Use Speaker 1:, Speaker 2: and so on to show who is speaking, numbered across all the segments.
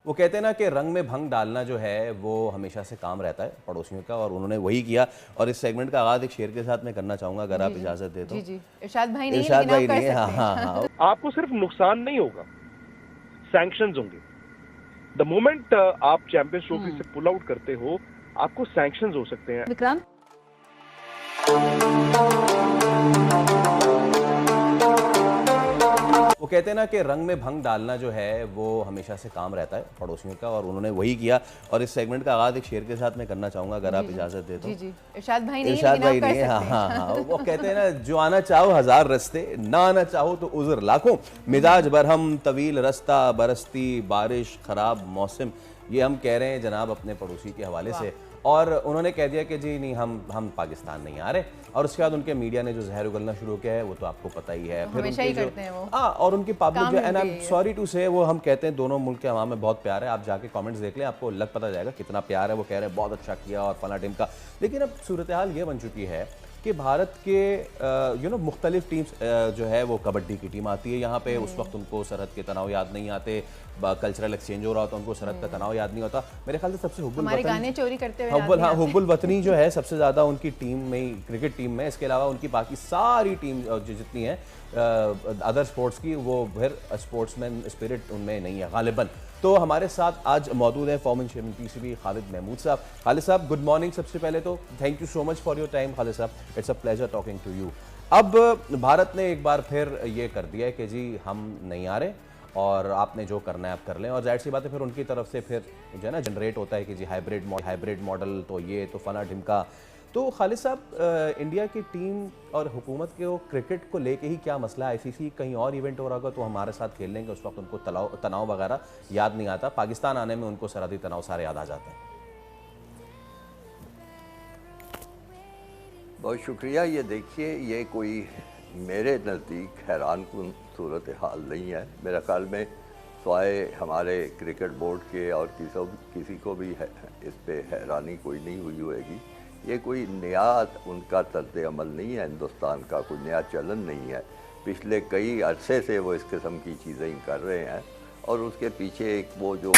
Speaker 1: वो कहते हैं ना कि रंग में भंग डालना जो है वो हमेशा से काम रहता है पड़ोसियों का, और उन्होंने वही किया। और इस सेगमेंट का आगाज एक शेर के साथ मैं करना चाहूंगा, अगर आप इजाजत दे तो।
Speaker 2: जी जी, इरशाद भाई नहीं है,
Speaker 1: इरशाद
Speaker 2: लेकिन
Speaker 1: भाई
Speaker 2: आप कर
Speaker 1: नहीं है, हाँ
Speaker 2: सकते
Speaker 1: हाँ
Speaker 2: हैं।
Speaker 1: हाँ।
Speaker 3: आपको सिर्फ नुकसान नहीं होगा, सैंक्शंस होंगे। द मोमेंट आप चैंपियंस ट्रॉफी से पुल आउट करते हो, आपको सैंक्शंस हो सकते हैं।
Speaker 2: विक्रांत,
Speaker 1: वो कहते हैं ना कि रंग में भंग डालना जो है वो हमेशा से काम रहता है पड़ोसियों का, और उन्होंने वही किया। और इस सेगमेंट का आगाज एक शेर के साथ मैं करना चाहूंगा, अगर आप इजाजत दे तो।
Speaker 2: जी जी, इरशाद भाई नहीं है,
Speaker 1: इरशाद
Speaker 2: लेकिन
Speaker 1: भाई
Speaker 2: आप कर
Speaker 1: नहीं है, हाँ
Speaker 2: सकते
Speaker 1: हाँ
Speaker 2: हैं।
Speaker 1: हाँ। वो कहते हैं ना, जो आना चाहो हजार रस्ते, ना आना चाहो तो उज़र लाखों, मिजाज बरहम तवील रास्ता, बरसती बारिश खराब मौसम। ये हम कह रहे हैं जनाब अपने पड़ोसी के हवाले से। और उन्होंने कह दिया कि जी नहीं, हम पाकिस्तान नहीं आ रहे। और उसके बाद उनके मीडिया ने जो जहर उगलना शुरू किया है वो तो आपको पता ही है।
Speaker 2: फिर हमेशा ही करते हैं वो।
Speaker 1: हाँ, और उनकी पब्लिक जो, एंड आई एम
Speaker 2: है।
Speaker 1: सॉरी टू से, वो हम कहते हैं दोनों मुल्क के अवाम में बहुत प्यार है। आप जाके कमेंट्स देख लें, आपको लग पता जाएगा कितना प्यार है। वो कह रहे हैं बहुत अच्छा किया और फला टीम का। लेकिन अब सूरत हाल ये बन चुकी है कि भारत के मुख्तलिफ टीम्स जो है वो कबड्डी की टीम आती है यहाँ पे। उस वक्त उनको सरहद के तनाव याद नहीं आते, कल्चरल एक्सचेंज हो रहा होता, उनको सरहद का तनाव याद नहीं होता। मेरे ख्याल से सबसे
Speaker 2: हमारे गाने चोरी करते हुए
Speaker 1: हुब्बुल वतनी जो है सबसे ज़्यादा उनकी टीम में, क्रिकेट टीम में। इसके अलावा उनकी बाकी सारी टीम जो जितनी है अदर स्पोर्ट्स की, वो फिर स्पोर्ट्समैन स्पिरिट उनमें नहीं है गालिबन। तो हमारे साथ आज मौजूद हैं former chairman PCB Khalid Mahmood साहब। खालिद साहब, गुड मॉर्निंग। सबसे पहले तो thank you so much for your time Khalid साहब, it's a pleasure talking to you. अब भारत ने एक बार फिर ये कर दिया है कि जी हम नहीं आ रहे, और आपने जो करना है आप कर लें। और जाहिर सी बात है फिर उनकी तरफ से फिर जो है ना जनरेट होता है कि जी हाइब्रिड मॉडल, तो ये तो फला ढिमका। तो खालिद साहब, इंडिया की टीम और हुकूमत के क्रिकेट को लेके ही क्या मसला है? आईसीसी कहीं और इवेंट हो रहा होगा तो हमारे साथ खेल लेंगे, उस वक्त उनको तनाव वगैरह याद नहीं आता। पाकिस्तान आने में उनको सरहदी तनाव सारे याद आ जाते हैं।
Speaker 4: बहुत शुक्रिया। ये देखिए, ये कोई मेरे नज़दीक हैरान कुन सूरत हाल नहीं है। मेरे ख्याल में स्वाए हमारे क्रिकेट बोर्ड के और किसी को भी इस पे हैरानी कोई नहीं हुई होगी। ये कोई नया उनका तर्ज अमल नहीं है, हिंदुस्तान का कोई नया चलन नहीं है। पिछले कई अरसे से वो इस किस्म की चीज़ें कर रहे हैं, और उसके पीछे एक वो जो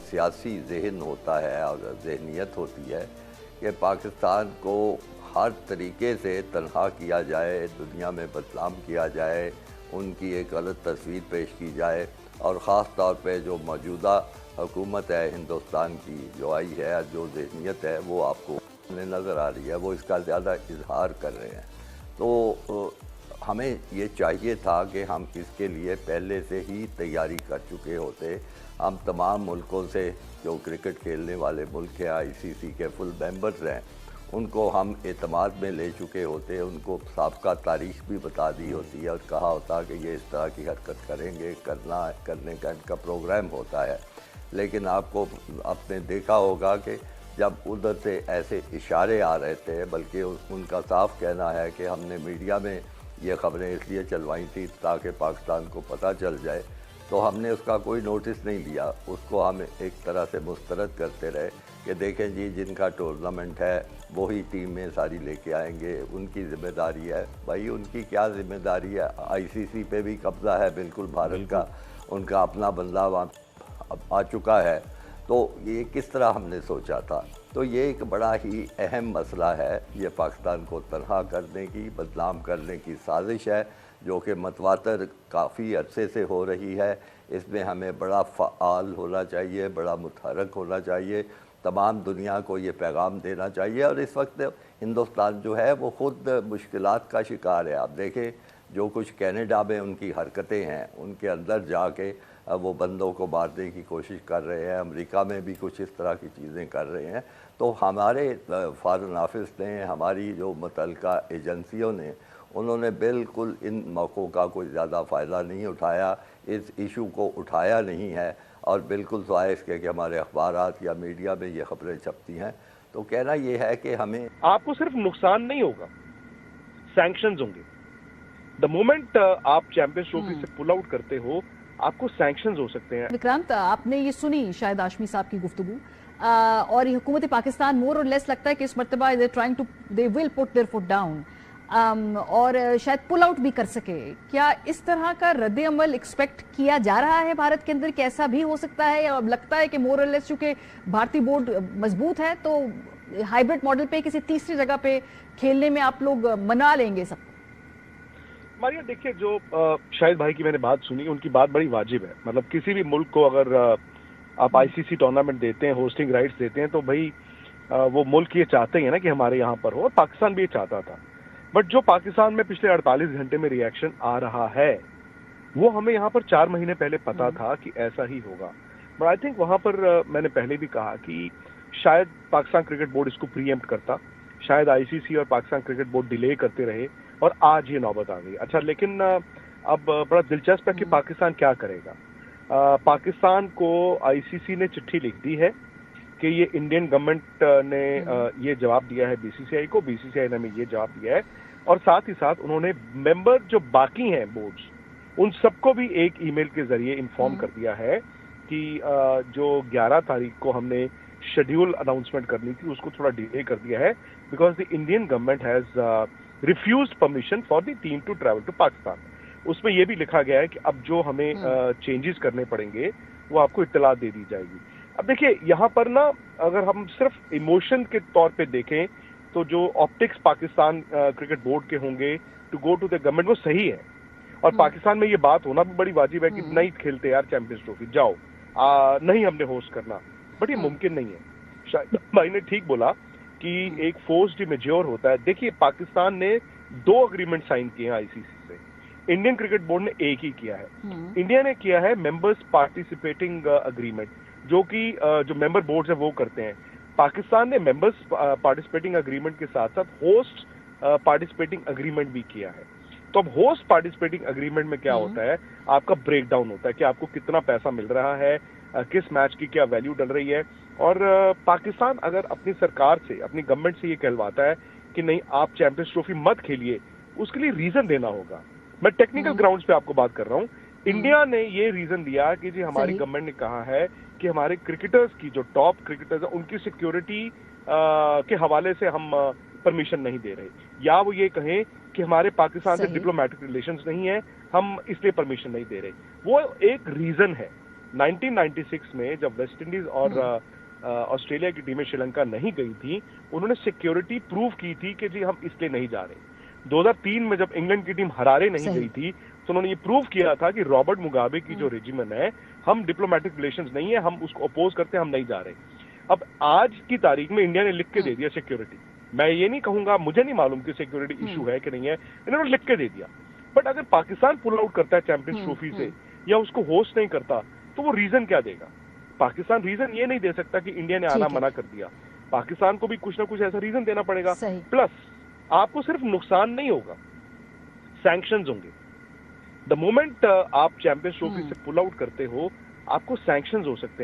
Speaker 4: सियासी जहन होता है और जहनीत होती है कि पाकिस्तान को हर तरीके से तनहा किया जाए, दुनिया में बदनाम किया जाए, उनकी एक गलत तस्वीर पेश की जाए। और ख़ास तौर पे जो मौजूदा हुकूमत है हिंदुस्तान की, जो आई है, जो जहनीत है, वो आपको नज़र आ रही है, वो इसका ज़्यादा इजहार कर रहे हैं। तो हमें ये चाहिए था कि हम इसके लिए पहले से ही तैयारी कर चुके होते। हम तमाम मुल्कों से, जो क्रिकेट खेलने वाले मुल्क हैं, आईसीसी के फुल मेंबर्स हैं, उनको हम एतमाद में ले चुके होते, उनको साबका तारीख भी बता दी होती है और कहा होता कि ये इस तरह की हरकत करेंगे, करने का इनका प्रोग्राम होता है। लेकिन आपने देखा होगा कि जब उधर से ऐसे इशारे आ रहे थे, बल्कि उनका साफ कहना है कि हमने मीडिया में ये खबरें इसलिए चलवाई थी ताकि पाकिस्तान को पता चल जाए, तो हमने उसका कोई नोटिस नहीं लिया। उसको हम एक तरह से मुस्तरद करते रहे कि देखें जी, जिनका टूर्नामेंट है वही टीमें सारी लेके आएंगे, उनकी ज़िम्मेदारी है। भाई, उनकी क्या ज़िम्मेदारी है? आईसीसी पे भी कब्ज़ा है बिल्कुल भारत का, उनका अपना बंदा वहाँ आ चुका है। तो ये किस तरह हमने सोचा था? तो ये एक बड़ा ही अहम मसला है। ये पाकिस्तान को तनहा करने की, बदनाम करने की साजिश है, जो कि मतवातर काफ़ी अरसे से हो रही है। इसमें हमें बड़ा फ़आल होना चाहिए, बड़ा मुतहरक होना चाहिए, तमाम दुनिया को ये पैगाम देना चाहिए। और इस वक्त हिंदुस्तान जो है वो ख़ुद मुश्किलात का शिकार है। आप देखें, जो कुछ कनाडा में उनकी हरकतें हैं, उनके अंदर जाके वो बंदों को मारने की कोशिश कर रहे हैं। अमेरिका में भी कुछ इस तरह की चीज़ें कर रहे हैं। तो हमारे फॉरेन ऑफिस ने, हमारी जो मुतल्लिका एजेंसियों ने, उन्होंने बिल्कुल इन मौक़ों का कोई ज़्यादा फ़ायदा नहीं उठाया, इस इशू को उठाया नहीं है। और बिल्कुल सिवाय इसके कि हमारे अखबारात या मीडिया में ये खबरें छपती हैं। तो कहना ये है कि हमें,
Speaker 3: आपको सिर्फ नुकसान नहीं होगा, सैंक्शंस होंगे। द मोमेंट आप चैंपियंस ट्रॉफी से पुल आउट करते हो, आपको सैंक्शंस हो सकते हैं।
Speaker 2: विक्रांत, आपने ये सुनी शायद आशमी साहब की गुफ्तगू, और हुकूमत पाकिस्तान मोर और लेस लगता है कि इस मरतबा they will put there foot down. और शायद पुल आउट भी कर सके। क्या इस तरह का रद्द अमल एक्सपेक्ट किया जा रहा है भारत के अंदर, कि ऐसा भी हो सकता है, या अब लगता है कि मोरलेस चूंकि भारतीय बोर्ड मजबूत है तो हाइब्रिड मॉडल पे किसी तीसरी जगह पे खेलने में आप लोग मना लेंगे सब?
Speaker 3: मारिया देखिए, जो शाहिद भाई की मैंने बात सुनी, उनकी बात बड़ी वाजिब है। मतलब किसी भी मुल्क को अगर आप आईसीसी टूर्नामेंट देते हैं, होस्टिंग राइट्स देते हैं, तो भाई वो मुल्क ये चाहते हैं ना कि हमारे यहाँ पर हो, और पाकिस्तान भी ये चाहता था। बट जो पाकिस्तान में पिछले 48 घंटे में रिएक्शन आ रहा है, वो हमें यहाँ पर 4 महीने पहले पता था कि ऐसा ही होगा। बट आई थिंक वहां पर मैंने पहले भी कहा कि शायद पाकिस्तान क्रिकेट बोर्ड इसको प्रीएम्प्ट करता, शायद आईसीसी और पाकिस्तान क्रिकेट बोर्ड डिले करते रहे, और आज ये नौबत आ गई। अच्छा, लेकिन अब बड़ा दिलचस्प है कि पाकिस्तान क्या करेगा। पाकिस्तान को आईसीसी ने चिट्ठी लिख दी है कि ये इंडियन गवर्नमेंट ने ये जवाब दिया है बीसीसीआई को, बीसीसीआई ने हमें ये जवाब दिया है, और साथ ही साथ उन्होंने मेंबर जो बाकी हैं बोर्ड्स, उन सबको भी एक ईमेल के जरिए इन्फॉर्म कर दिया है कि जो 11 तारीख को हमने शेड्यूल अनाउंसमेंट करनी थी, उसको थोड़ा डिले कर दिया है, because the Indian government has refused permission for the team to travel to Pakistan. उसमें यह भी लिखा गया है कि अब जो हमें चेंजेस करने पड़ेंगे वो आपको इत्तला दे दी जाएगी। अब देखिए, यहाँ पर ना अगर हम सिर्फ इमोशन के तौर पे देखें तो जो ऑप्टिक्स पाकिस्तान क्रिकेट बोर्ड के होंगे to go to the government, वो सही है, और पाकिस्तान में ये बात होना भी बड़ी वाजिब है कि नहीं खेलते यार चैंपियंस ट्रॉफी, जाओ, नहीं हमने होस्ट करना। बट ये मुमकिन नहीं है। शायद भाई ने ठीक बोला कि एक फोर्स डी मेजोर होता है। देखिए, पाकिस्तान ने 2 अग्रीमेंट साइन किए हैं आईसीसी से, इंडियन क्रिकेट बोर्ड ने एक ही किया है। इंडिया ने किया है मेंबर्स पार्टिसिपेटिंग अग्रीमेंट, जो कि जो मेंबर बोर्ड है वो करते हैं। पाकिस्तान ने मेंबर्स पार्टिसिपेटिंग अग्रीमेंट के साथ साथ होस्ट पार्टिसिपेटिंग अग्रीमेंट भी किया है। तो अब होस्ट पार्टिसिपेटिंग अग्रीमेंट में क्या होता है, आपका ब्रेक डाउन होता है कि आपको कितना पैसा मिल रहा है, किस मैच की क्या वैल्यू डल रही है। और पाकिस्तान अगर अपनी सरकार से, अपनी गवर्नमेंट से ये कहलवाता है कि नहीं आप चैंपियंस ट्रॉफी मत खेलिए, उसके लिए रीजन देना होगा। मैं टेक्निकल ग्राउंड्स पे आपको बात कर रहा हूँ। इंडिया ने ये रीजन दिया कि जी हमारी गवर्नमेंट ने कहा है कि हमारे क्रिकेटर्स की, जो टॉप क्रिकेटर्स है, उनकी सिक्योरिटी के हवाले से हम परमिशन नहीं दे रहे, या वो ये कहें कि हमारे पाकिस्तान से डिप्लोमेटिक रिलेशंस नहीं है, हम इसलिए परमिशन नहीं दे रहे। वो एक रीजन है। 1996 में जब वेस्ट इंडीज और ऑस्ट्रेलिया की टीमें श्रीलंका नहीं गई थी, उन्होंने सिक्योरिटी प्रूव की थी कि जी हम इसलिए नहीं जा रहे। 2003 में जब इंग्लैंड की टीम हरारे नहीं गई थी, तो उन्होंने ये प्रूव किया था कि रॉबर्ट मुगाबे की जो रेजिमेंट है, हम डिप्लोमेटिक रिलेशंस नहीं है, हम उसको अपोज करते हैं, हम नहीं जा रहे। अब आज की तारीख में इंडिया ने लिख के दे दिया सिक्योरिटी। मैं ये नहीं कहूंगा, मुझे नहीं मालूम कि सिक्योरिटी इशू है कि नहीं है, इन्होंने लिख के दे दिया। बट अगर पाकिस्तान पुल आउट करता है चैंपियंस ट्रॉफी से, या उसको होस्ट नहीं करता, तो वो रीजन क्या देगा? पाकिस्तान रीजन ये नहीं दे सकता कि इंडिया ने आना मना कर दिया। पाकिस्तान को भी कुछ ना कुछ ऐसा रीजन देना पड़ेगा। प्लस आपको सिर्फ नुकसान नहीं होगा, सैंक्शंस होंगे। द मोमेंट आप चैंपियंस ट्रॉफी से पुल आउट करते हो, आपको सैंक्शंस हो सकते हैं।